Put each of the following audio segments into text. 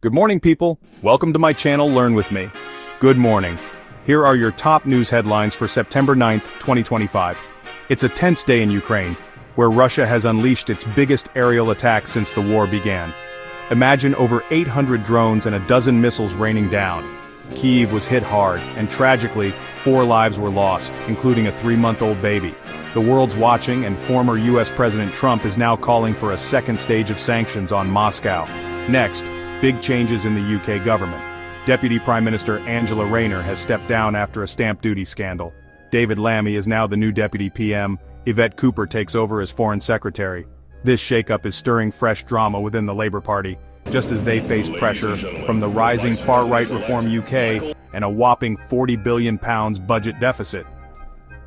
Good morning, people. Welcome to my channel, Learn With Me. Good morning. Here are your top news headlines for September 9th, 2025. It's a tense day in Ukraine, where Russia has unleashed its biggest aerial attack since the war began. Imagine over 800 drones and a dozen missiles raining down. Kyiv was hit hard, and tragically, 4 lives were lost, including a 3-month-old baby. The world's watching, and former US President Trump is now calling for a second stage of sanctions on Moscow. Next, big changes in the UK government. Deputy Prime Minister Angela Rayner has stepped down after a stamp duty scandal. David Lammy is now the new Deputy PM. Yvette Cooper takes over as Foreign Secretary. This shakeup is stirring fresh drama within the Labour Party, just as they face pressure from the rising far-right Reform UK and a whopping £40 billion budget deficit.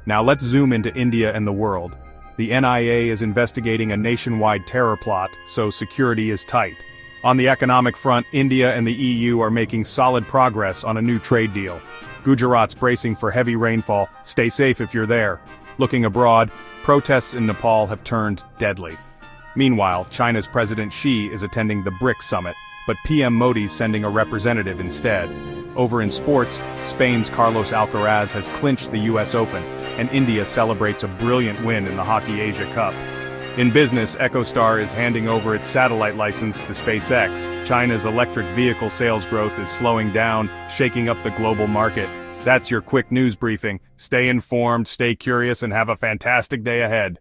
Now let's zoom into India and the world. The NIA is investigating a nationwide terror plot, so security is tight. On the economic front, India and the EU are making solid progress on a new trade deal. Gujarat's bracing for heavy rainfall. Stay safe if you're there. Looking abroad, protests in Nepal have turned deadly. Meanwhile, China's President Xi is attending the BRICS summit, but PM Modi's sending a representative instead. Over in sports, Spain's Carlos Alcaraz has clinched the US Open, and India celebrates a brilliant win in the Hockey Asia Cup. In business, EchoStar is handing over its satellite license to SpaceX. China's electric vehicle sales growth is slowing down, shaking up the global market. That's your quick news briefing. Stay informed, stay curious, and have a fantastic day ahead.